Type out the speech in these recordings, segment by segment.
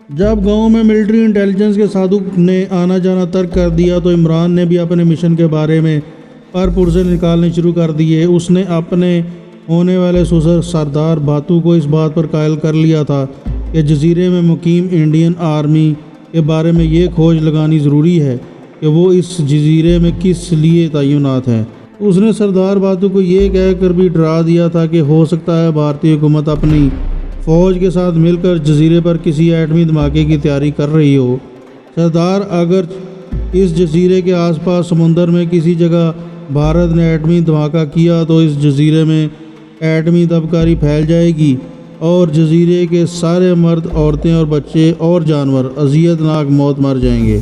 جب گاؤں میں ملٹری انٹیلیجنس کے صادق نے آنا جانا ترک کر دیا تو عمران نے بھی اپنے مشن کے بارے میں پرزے نکالنے شروع کر دیے۔ اس نے اپنے ہونے والے سسر سردار بھاتو کو اس بات پر قائل کر لیا تھا کہ جزیرے میں مقیم انڈین آرمی کے بارے میں یہ کھوج لگانی ضروری ہے کہ وہ اس جزیرے میں کس لیے تعینات ہیں۔ اس نے سردار بھاتو کو یہ کہہ کر بھی ڈرا دیا تھا کہ ہو سکتا ہے بھارتی حکومت اپنی فوج کے ساتھ مل کر جزیرے پر کسی ایٹمی دھماکے کی تیاری کر رہی ہو۔ سردار اگر اس جزیرے کے آس پاس سمندر میں کسی جگہ بھارت نے ایٹمی دھماکہ کیا تو اس جزیرے میں ایٹمی تابکاری پھیل جائے گی اور جزیرے کے سارے مرد، عورتیں اور بچے اور جانور اذیت ناک موت مر جائیں گے۔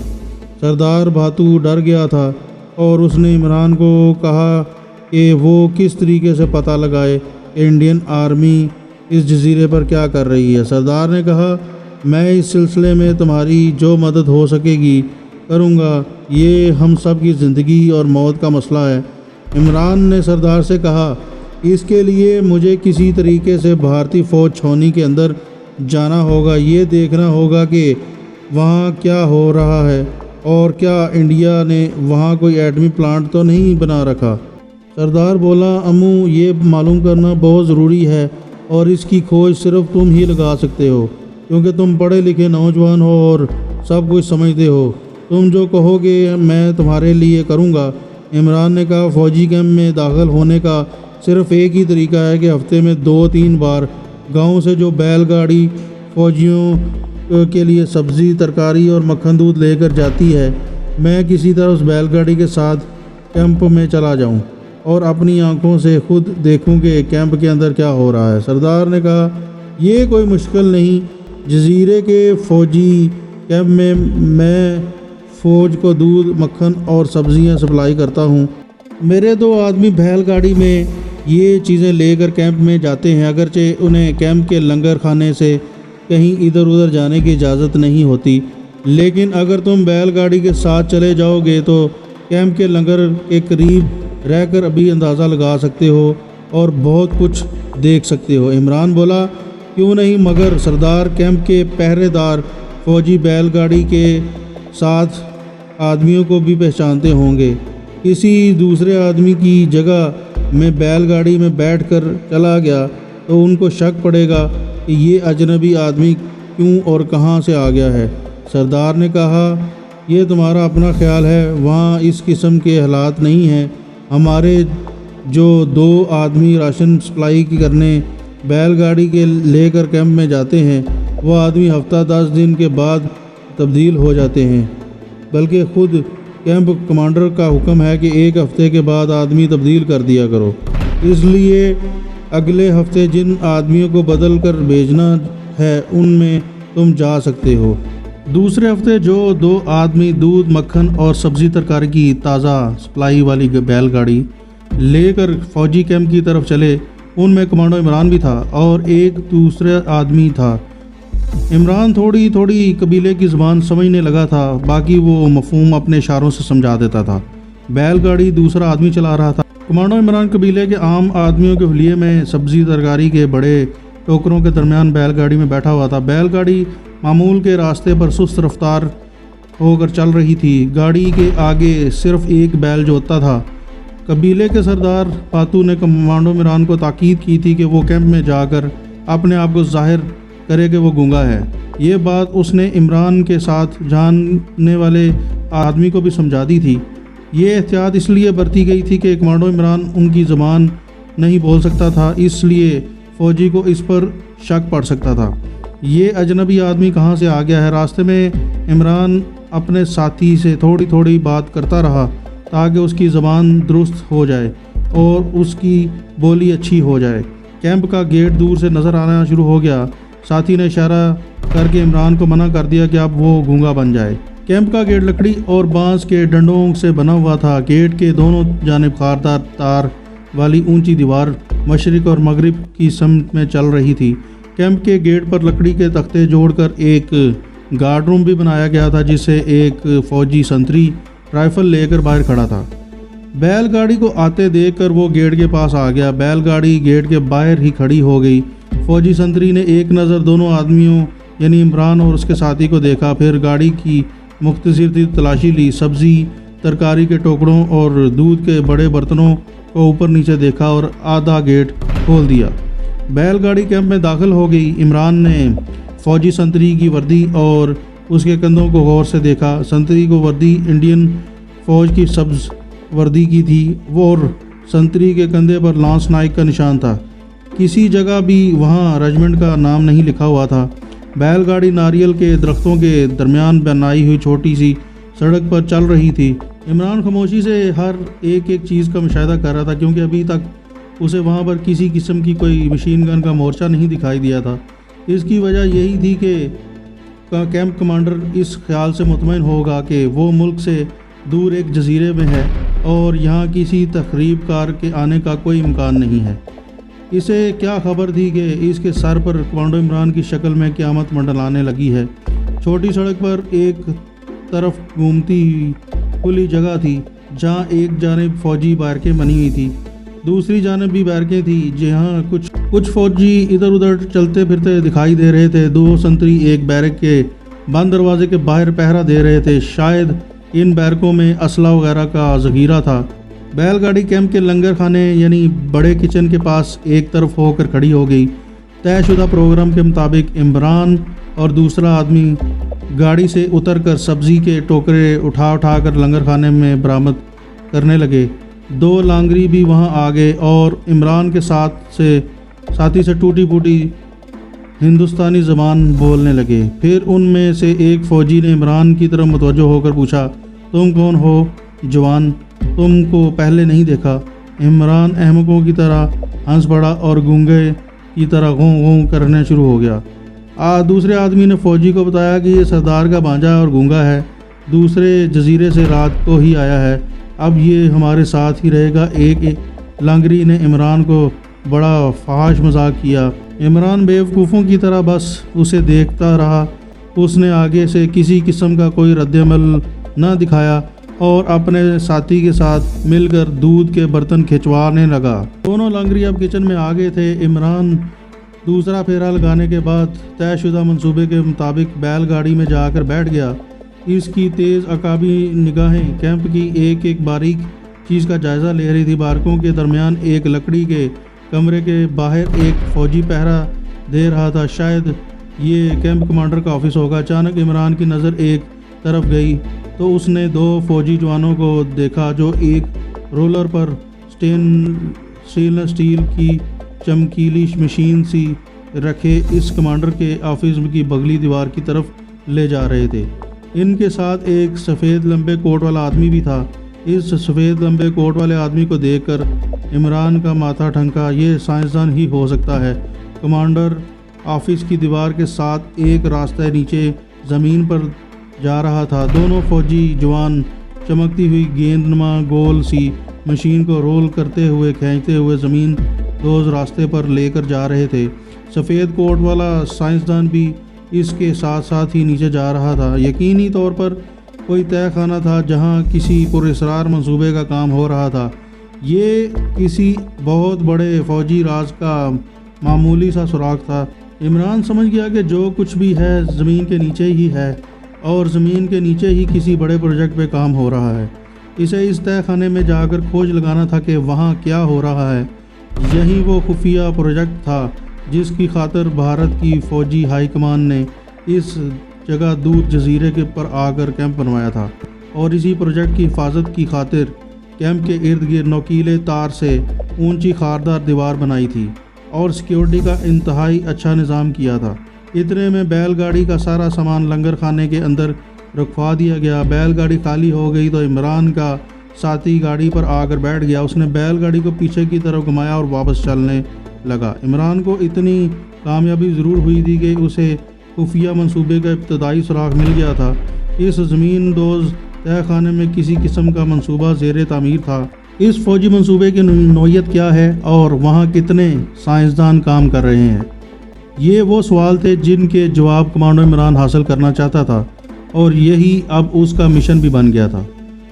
سردار بھاتو ڈر گیا تھا اور اس نے عمران کو کہا کہ وہ کس طریقے سے پتہ لگائے کہ انڈین آرمی اس جزیرے پر کیا کر رہی ہے۔ سردار نے کہا، میں اس سلسلے میں تمہاری جو مدد ہو سکے گی کروں گا، یہ ہم سب کی زندگی اور موت کا مسئلہ ہے۔ عمران نے سردار سے کہا، اس کے لیے مجھے کسی طریقے سے بھارتی فوج چھاؤنی کے اندر جانا ہوگا، یہ دیکھنا ہوگا کہ وہاں کیا ہو رہا ہے اور کیا انڈیا نے وہاں کوئی ایٹمی پلانٹ تو نہیں بنا رکھا۔ سردار بولا، امو یہ معلوم کرنا بہت ضروری ہے اور اس کی کھوج صرف تم ہی لگا سکتے ہو کیونکہ تم پڑھے لکھے نوجوان ہو اور سب کچھ سمجھتے ہو۔ تم جو کہو گے میں تمہارے لیے کروں گا۔ عمران نے کہا، فوجی کیمپ میں داخل ہونے کا صرف ایک ہی طریقہ ہے کہ ہفتے میں 2-3 بار گاؤں سے جو بیل گاڑی فوجیوں کے لیے سبزی، ترکاری اور مکھن دودھ لے کر جاتی ہے، میں کسی طرح اس بیل گاڑی کے ساتھ کیمپ میں چلا جاؤں اور اپنی آنکھوں سے خود دیکھوں کہ کیمپ کے اندر کیا ہو رہا ہے۔ سردار نے کہا، یہ کوئی مشکل نہیں، جزیرے کے فوجی کیمپ میں فوج کو دودھ، مکھن اور سبزیاں سپلائی کرتا ہوں۔ میرے 2 آدمی بیل گاڑی میں یہ چیزیں لے کر کیمپ میں جاتے ہیں، اگرچہ انہیں کیمپ کے لنگر خانے سے کہیں ادھر ادھر جانے کی اجازت نہیں ہوتی، لیکن اگر تم بیل گاڑی کے ساتھ چلے جاؤ گے تو کیمپ کے لنگر کے قریب رہ کر ابھی اندازہ لگا سکتے ہو اور بہت کچھ دیکھ سکتے ہو۔ عمران بولا، کیوں نہیں، مگر سردار کیمپ کے پہرے دار فوجی بیل گاڑی کے ساتھ آدمیوں کو بھی پہچانتے ہوں گے۔ کسی دوسرے آدمی کی جگہ میں بیل گاڑی میں بیٹھ کر چلا گیا تو ان کو شک پڑے گا کہ یہ اجنبی آدمی کیوں اور کہاں سے آ گیا ہے۔ سردار نے کہا، یہ تمہارا اپنا خیال ہے، وہاں اس قسم کے حالات نہیں ہیں۔ ہمارے جو 2 آدمی راشن سپلائی کرنے بیل گاڑی کے لے کر کیمپ میں جاتے ہیں، وہ آدمی ہفتہ 10 دن کے بعد تبدیل ہو جاتے ہیں، بلکہ خود کیمپ کمانڈر کا حکم ہے کہ 1 ہفتے کے بعد آدمی تبدیل کر دیا کرو۔ اس لیے اگلے ہفتے جن آدمیوں کو بدل کر بھیجنا ہے ان میں تم جا سکتے ہو۔ دوسرے ہفتے جو 2 آدمی دودھ، مکھن اور سبزی ترکاری کی تازہ سپلائی والی بیل گاڑی لے کر فوجی کیمپ کی طرف چلے، ان میں کمانڈو عمران بھی تھا اور ایک دوسرا آدمی تھا۔ عمران تھوڑی تھوڑی قبیلے کی زبان سمجھنے لگا تھا، باقی وہ مفہوم اپنے اشاروں سے سمجھا دیتا تھا۔ بیل گاڑی دوسرا آدمی چلا رہا تھا۔ کمانڈو عمران قبیلے کے عام آدمیوں کے حلیے میں سبزی ترکاری کے بڑے ٹوکروں کے درمیان بیل گاڑی میں بیٹھا ہوا تھا۔ بیل گاڑی معمول کے راستے پر سست رفتار ہو کر چل رہی تھی۔ گاڑی کے آگے صرف ایک بیل جوتتا تھا۔ قبیلے کے سردار بھاتو نے کمانڈو عمران کو تاکید کی تھی کہ وہ کیمپ میں جا کر اپنے آپ کو ظاہر کرے کہ وہ گونگا ہے۔ یہ بات اس نے عمران کے ساتھ جاننے والے آدمی کو بھی سمجھا دی تھی۔ یہ احتیاط اس لیے برتی گئی تھی کہ کمانڈو عمران ان کی زبان نہیں بول سکتا تھا، اس لیے فوجی کو اس پر شک پڑ سکتا تھا، یہ اجنبی آدمی کہاں سے آ گیا ہے۔ راستے میں عمران اپنے ساتھی سے تھوڑی تھوڑی بات کرتا رہا تاکہ اس کی زبان درست ہو جائے اور اس کی بولی اچھی ہو جائے۔ کیمپ کا گیٹ دور سے نظر آنا شروع ہو گیا۔ ساتھی نے اشارہ کر کے عمران کو منع کر دیا کہ اب وہ گونگا بن جائے۔ کیمپ کا گیٹ لکڑی اور بانس کے ڈنڈوں سے بنا ہوا تھا۔ گیٹ کے دونوں جانب خاردار تار والی اونچی دیوار مشرق اور مغرب کی سمت میں چل رہی تھی۔ کیمپ کے گیٹ پر لکڑی کے تختے جوڑ کر ایک گارڈ روم بھی بنایا گیا تھا جس سے ایک فوجی سنتری رائفل لے کر باہر کھڑا تھا۔ بیل گاڑی کو آتے دیکھ کر وہ گیٹ کے پاس آ گیا۔ بیل گاڑی گیٹ کے باہر ہی کھڑی ہو گئی۔ فوجی سنتری نے ایک نظر دونوں آدمیوں یعنی عمران اور اس کے ساتھی کو دیکھا، پھر گاڑی کی مختصر سی تلاشی لی، سبزی ترکاری کے ٹوکروں اور دودھ کے بڑے برتنوں کو اوپر نیچے دیکھا اور آدھا گیٹ کھول دیا۔ بیل گاڑی کیمپ میں داخل ہو گئی۔ عمران نے فوجی سنتری کی وردی اور اس کے کندھوں کو غور سے دیکھا۔ سنتری کو وردی انڈین فوج کی سبز وردی کی تھی، وہ اور سنتری کے کندھے پر لانس نائک کا نشان تھا۔ کسی جگہ بھی وہاں رجمنٹ کا نام نہیں لکھا ہوا تھا۔ بیل گاڑی ناریل کے درختوں کے درمیان بنائی ہوئی چھوٹی سی سڑک پر چل رہی تھی۔ عمران خاموشی سے ہر ایک چیز کا مشاہدہ کر رہا تھا، کیونکہ ابھی تک اسے وہاں پر کسی قسم کی کوئی مشین گن کا مورچہ نہیں دکھائی دیا تھا۔ اس کی وجہ یہی تھی کہ کیمپ کمانڈر اس خیال سے مطمئن ہوگا کہ وہ ملک سے دور ایک جزیرے میں ہے اور یہاں کسی تخریب کار کے آنے کا کوئی امکان نہیں ہے۔ اسے کیا خبر تھی کہ اس کے سر پر کمانڈو عمران کی شکل میں قیامت منڈلانے لگی ہے۔ چھوٹی سڑک پر ایک طرف گھومتی ہوئی کھلی جگہ تھی، جہاں ایک جانب فوجی بیرکیں بنی ہوئی تھی، دوسری جانب بھی بیرکیں تھی جہاں کچھ فوجی ادھر ادھر چلتے پھرتے دکھائی دے رہے تھے۔ دو سنتری ایک بیرک کے بند دروازے کے باہر پہرا دے رہے تھے، شاید ان بیرکوں میں اسلحہ وغیرہ کا ذخیرہ تھا۔ بیل گاڑی کیمپ کے لنگر خانے یعنی بڑے کچن کے پاس ایک طرف ہو کر کھڑی ہو گئی۔ طے شدہ پروگرام کے مطابق عمران اور دوسرا آدمی گاڑی سے اتر کر سبزی کے ٹوکرے اٹھا کر لنگر خانے میں برآمد کرنے لگے۔ دو لانگری بھی وہاں آ گئے اور عمران کے ساتھی سے ٹوٹی پھوٹی ہندوستانی زبان بولنے لگے۔ پھر ان میں سے ایک فوجی نے عمران کی طرف متوجہ ہو کر پوچھا، تم کون ہو جوان؟ تم کو پہلے نہیں دیکھا۔ عمران احمقوں کی طرح ہنس پڑا اور گونگے کی طرح غوں غوں کرنے شروع ہو گیا۔ دوسرے آدمی نے فوجی کو بتایا کہ یہ سردار کا بھانجا اور گونگا ہے، دوسرے جزیرے سے رات کو ہی آیا ہے، اب یہ ہمارے ساتھ ہی رہے گا۔ ایک لانگری نے عمران کو بڑا فحش مذاق کیا۔ عمران بیوقوفوں کی طرح بس اسے دیکھتا رہا۔ اس نے آگے سے کسی قسم کا کوئی رد عمل نہ دکھایا اور اپنے ساتھی کے ساتھ مل کر دودھ کے برتن کھنچوانے لگا۔ دونوں لانگری اب کچن میں آ گئے تھے۔ عمران دوسرا پھیرا لگانے کے بعد طے شدہ منصوبے کے مطابق بیل گاڑی میں جا کر بیٹھ گیا۔ اس کی تیز عقابی نگاہیں کیمپ کی ایک ایک باریک چیز کا جائزہ لے رہی تھی۔ بارکوں کے درمیان ایک لکڑی کے کمرے کے باہر ایک فوجی پہرا دے رہا تھا، شاید یہ کیمپ کمانڈر کا آفس ہوگا۔ اچانک عمران کی نظر ایک طرف گئی تو اس نے دو فوجی جوانوں کو دیکھا جو ایک رولر پر اسٹیل کی چمکیلی مشین سی رکھے اس کمانڈر کے آفس کی بغلی دیوار کی طرف لے جا رہے تھے۔ ان کے ساتھ ایک سفید لمبے کوٹ والا آدمی بھی تھا۔ اس سفید لمبے کوٹ والے آدمی کو دیکھ کر عمران کا ماتھا ٹھنکا، یہ سائنسدان ہی ہو سکتا ہے۔ کمانڈر آفس کی دیوار کے ساتھ ایک راستہ نیچے زمین پر جا رہا تھا۔ دونوں فوجی جوان چمکتی ہوئی گیند نما گول سی مشین کو رول کرتے ہوئے کھینچتے ہوئے زمین دوز راستے پر لے کر جا رہے تھے۔ سفید کوٹ والا سائنسدان بھی اس کے ساتھ ساتھ ہی نیچے جا رہا تھا۔ یقینی طور پر کوئی تہہ خانہ تھا جہاں کسی پراسرار منصوبے کا کام ہو رہا تھا۔ یہ کسی بہت بڑے فوجی راز کا معمولی سا سراغ تھا۔ عمران سمجھ گیا کہ جو کچھ بھی ہے زمین کے نیچے ہی ہے اور زمین کے نیچے ہی کسی بڑے پروجیکٹ پہ کام ہو رہا ہے۔ اسے اس تہہ خانے میں جا کر کھوج لگانا تھا کہ وہاں کیا ہو رہا ہے۔ یہی وہ خفیہ پروجیکٹ تھا جس کی خاطر بھارت کی فوجی ہائی کمان نے اس جگہ دور جزیرے کے پر آ کر کیمپ بنوایا تھا، اور اسی پروجیکٹ کی حفاظت کی خاطر کیمپ کے ارد گرد نوکیلے تار سے اونچی خاردار دیوار بنائی تھی اور سیکیورٹی کا انتہائی اچھا نظام کیا تھا۔ اتنے میں بیل گاڑی کا سارا سامان لنگر خانے کے اندر رکھوا دیا گیا۔ بیل گاڑی خالی ہو گئی تو عمران کا ساتھی گاڑی پر آ کر بیٹھ گیا۔ اس نے بیل گاڑی کو پیچھے کی طرف گھمایا اور واپس چلنے لگا۔ عمران کو اتنی کامیابی ضرور ہوئی تھی کہ اسے خفیہ منصوبے کا ابتدائی سراغ مل گیا تھا۔ اس زمین دوز تہہ خانے میں کسی قسم کا منصوبہ زیر تعمیر تھا۔ اس فوجی منصوبے کی نوعیت کیا ہے اور وہاں کتنے سائنسدان کام کر رہے ہیں؟ یہ وہ سوال تھے جن کے جواب کمانڈو عمران حاصل کرنا چاہتا تھا، اور یہی اب اس کا مشن بھی بن گیا تھا۔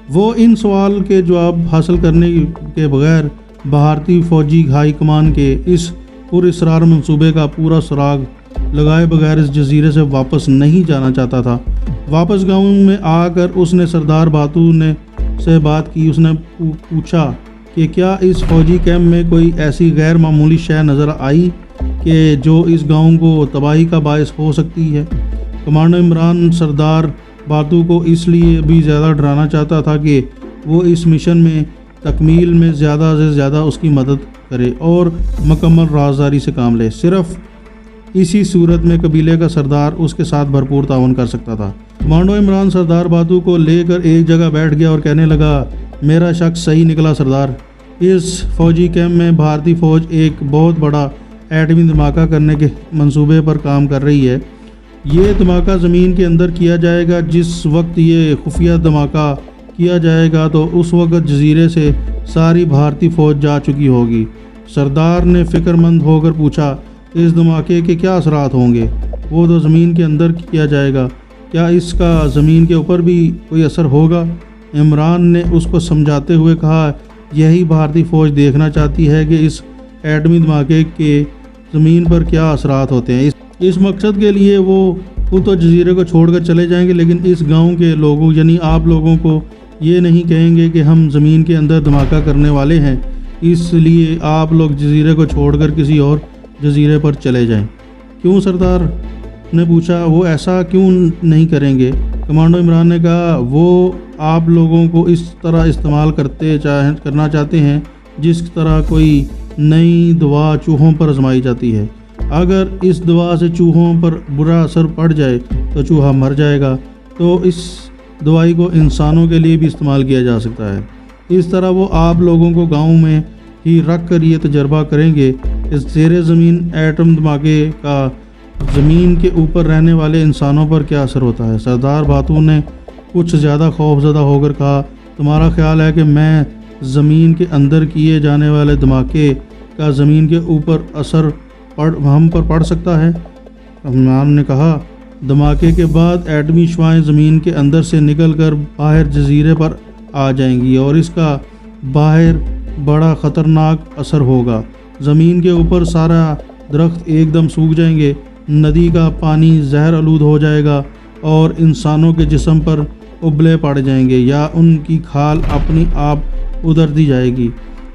وہ ان سوال کے جواب حاصل کرنے کے بغیر بھارتی فوجی ہائی کمان کے اس پراسرار منصوبے کا پورا سراغ لگائے بغیر اس جزیرے سے واپس نہیں جانا چاہتا تھا۔ واپس گاؤں میں آ کر اس نے سردار باتو سے بات کی۔ اس نے پوچھا کہ کیا اس فوجی کیمپ میں کوئی ایسی غیر معمولی شے نظر آئی کہ جو اس گاؤں کو تباہی کا باعث ہو سکتی ہے؟ کمانڈر عمران سردار باتو کو اس لیے بھی زیادہ ڈرانا چاہتا تھا کہ وہ اس مشن میں تکمیل میں زیادہ سے زیادہ اس کی مدد کرے اور مکمل رازداری سے کام لے۔ صرف اسی صورت میں قبیلے کا سردار اس کے ساتھ بھرپور تعاون کر سکتا تھا۔ کمانڈو عمران سردار باتو کو لے کر ایک جگہ بیٹھ گیا اور کہنے لگا، میرا شک صحیح نکلا سردار، اس فوجی کیمپ میں بھارتی فوج ایک بہت بڑا ایٹمی دھماکہ کرنے کے منصوبے پر کام کر رہی ہے۔ یہ دھماکہ زمین کے اندر کیا جائے گا۔ جس وقت یہ خفیہ دھماکہ کیا جائے گا تو اس وقت جزیرے سے ساری بھارتی فوج جا چکی ہوگی۔ سردار نے فکر مند ہو کر پوچھا، اس دھماکے کے کیا اثرات ہوں گے؟ وہ تو زمین کے اندر کیا جائے گا، کیا اس کا زمین کے اوپر بھی کوئی اثر ہوگا؟ عمران نے اس کو سمجھاتے ہوئے کہا، یہی بھارتی فوج دیکھنا چاہتی ہے کہ اس ایٹمی دھماکے کے زمین پر کیا اثرات ہوتے ہیں۔ اس مقصد کے لیے وہ خود تو جزیرے کو چھوڑ کر چلے جائیں گے، لیکن اس گاؤں کے لوگوں یعنی آپ لوگوں کو یہ نہیں کہیں گے کہ ہم زمین کے اندر دھماکہ کرنے والے ہیں، اس لیے آپ لوگ جزیرے کو چھوڑ کر کسی اور جزیرے پر چلے جائیں۔ کیوں؟ سردار نے پوچھا، وہ ایسا کیوں نہیں کریں گے؟ کمانڈو عمران نے کہا، وہ آپ لوگوں کو اس طرح استعمال کرنا چاہتے ہیں جس طرح کوئی نئی دوا چوہوں پر آزمائی جاتی ہے۔ اگر اس دوا سے چوہوں پر برا اثر پڑ جائے تو چوہا مر جائے گا، تو اس دوائی کو انسانوں کے لیے بھی استعمال کیا جا سکتا ہے۔ اس طرح وہ آپ لوگوں کو گاؤں میں ہی رکھ کر یہ تجربہ کریں گے اس زیر زمین ایٹم دھماکے کا زمین کے اوپر رہنے والے انسانوں پر کیا اثر ہوتا ہے۔ سردار باتو نے کچھ زیادہ خوف زدہ ہو کر کہا، تمہارا خیال ہے کہ میں زمین کے اندر کیے جانے والے دھماکے کا زمین کے اوپر اثر ہم پر پڑ سکتا ہے؟ عمران نے کہا، دھماکے کے بعد ایٹمی شعاعیں زمین کے اندر سے نکل کر باہر جزیرے پر آ جائیں گی اور اس کا باہر بڑا خطرناک اثر ہوگا۔ زمین کے اوپر سارا درخت ایک دم سوکھ جائیں گے، ندی کا پانی زہر آلود ہو جائے گا اور انسانوں کے جسم پر ابلے پڑ جائیں گے یا ان کی کھال اپنی آپ ادھر دی جائے گی۔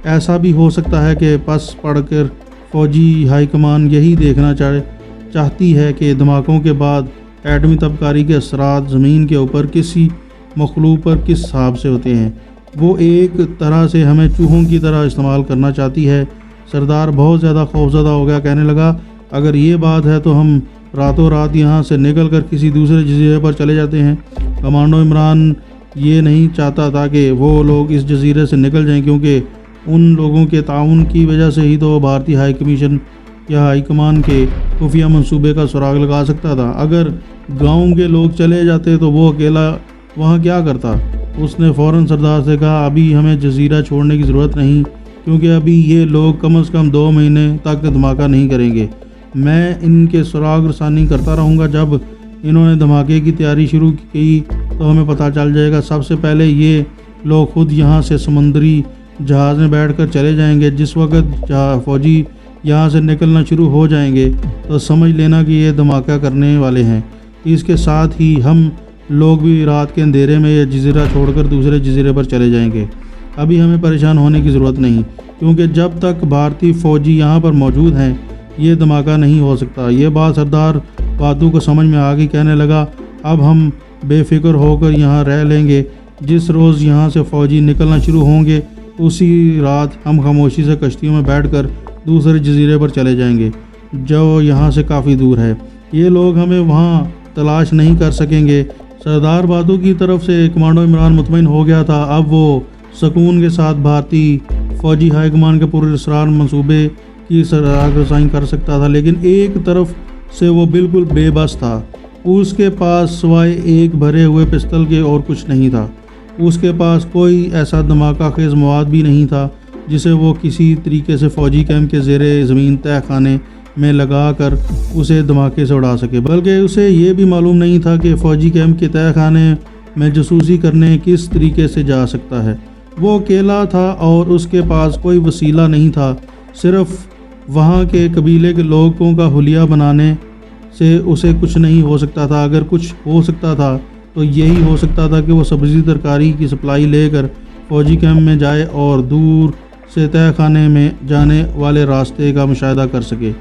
ایسا بھی ہو سکتا ہے کہ پس پڑ کر فوجی ہائی کمان یہی دیکھنا چاہتی ہے کہ دھماکوں کے بعد ایٹمی تبکاری کے اثرات زمین کے اوپر کسی مخلوق پر کس حساب سے ہوتے ہیں۔ وہ ایک طرح سے ہمیں چوہوں کی طرح استعمال کرنا چاہتی ہے۔ سردار بہت زیادہ خوفزدہ ہو گیا، کہنے لگا، اگر یہ بات ہے تو ہم راتوں رات یہاں سے نکل کر کسی دوسرے جزیرے پر چلے جاتے ہیں۔ کمانڈو عمران یہ نہیں چاہتا تھا کہ وہ لوگ اس جزیرے سے نکل جائیں، کیونکہ ان لوگوں کے تعاون کی وجہ سے ہی تو بھارتی ہائی کمیشن یا ہائی کمان کے خفیہ منصوبے کا سراغ لگا سکتا تھا۔ اگر گاؤں کے لوگ چلے جاتے تو وہ اکیلا وہاں کیا کرتا؟ اس نے فوراً سردار سے کہا، ابھی ہمیں جزیرہ چھوڑنے کی ضرورت نہیں، کیونکہ ابھی یہ لوگ کم از کم 2 مہینے تک دھماکہ نہیں کریں گے۔ میں ان کے سراغ رسانی کرتا رہوں گا۔ جب انہوں نے دھماکے کی تیاری شروع کی تو ہمیں پتہ چل جائے گا۔ سب سے پہلے یہ لوگ خود یہاں سے سمندری جہاز میں بیٹھ کر چلے جائیں گے۔ جس وقت فوجی یہاں سے نکلنا شروع ہو جائیں گے تو سمجھ لینا کہ یہ دھماکہ کرنے والے ہیں۔ اس کے ساتھ ہی ہم لوگ بھی رات کے اندھیرے میں یہ جزیرہ چھوڑ کر دوسرے جزیرے پر چلے جائیں گے۔ ابھی ہمیں پریشان ہونے کی ضرورت نہیں، کیونکہ جب تک بھارتی فوجی یہاں پر موجود ہیں یہ دھماکہ نہیں ہو سکتا۔ یہ بات سردار باتو کو سمجھ میں آ گئی، کہنے لگا، اب ہم بے فکر ہو کر یہاں رہ لیں گے۔ جس روز یہاں سے فوجی نکلنا شروع ہوں گے اسی رات ہم خاموشی سے کشتیوں میں بیٹھ کر دوسرے جزیرے پر چلے جائیں گے جو یہاں سے کافی دور ہے۔ یہ لوگ ہمیں وہاں تلاش نہیں کر سکیں گے۔ سردار باتو کی طرف سے کمانڈو عمران مطمئن ہو گیا تھا۔ اب وہ سکون کے ساتھ بھارتی فوجی ہائی کمان کے پورے اسرار منصوبے کی سراغ رسانی کر سکتا تھا، لیکن ایک طرف سے وہ بالکل بے بس تھا۔ اس کے پاس سوائے ایک بھرے ہوئے پستل کے اور کچھ نہیں تھا۔ اس کے پاس کوئی ایسا دھماکہ خیز مواد بھی نہیں تھا جسے وہ کسی طریقے سے فوجی کیمپ کے زیر زمین تہہ خانے میں لگا کر اسے دھماکے سے اڑا سکے، بلکہ اسے یہ بھی معلوم نہیں تھا کہ فوجی کیمپ کے تہہ خانے میں جاسوسی کرنے کس طریقے سے جا سکتا ہے۔ وہ اکیلا تھا اور اس کے پاس کوئی وسیلہ نہیں تھا، صرف وہاں کے قبیلے کے لوگوں کا حلیہ بنانے سے اسے کچھ نہیں ہو سکتا تھا۔ اگر کچھ ہو سکتا تھا تو یہی ہو سکتا تھا کہ وہ سبزی ترکاری کی سپلائی لے کر فوجی کیمپ میں جائے اور دور سے تہہ خانے میں جانے والے راستے کا مشاہدہ کر سکے۔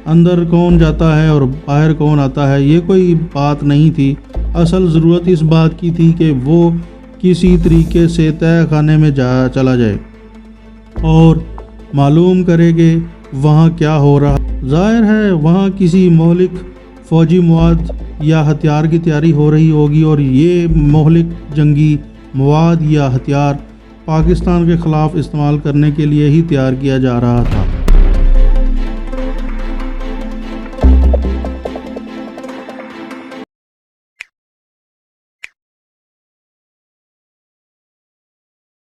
اندر کون جاتا ہے اور باہر کون آتا ہے یہ کوئی بات نہیں تھی، اصل ضرورت اس بات کی تھی کہ وہ کسی طریقے سے تہہ خانے میں چلا جائے اور معلوم کرے کہ وہاں کیا ہو رہا۔ ظاہر ہے وہاں کسی مہلک فوجی مواد یا ہتھیار کی تیاری ہو رہی ہوگی اور یہ مہلک جنگی مواد یا ہتھیار پاکستان کے خلاف استعمال کرنے کے لیے ہی تیار کیا جا رہا تھا۔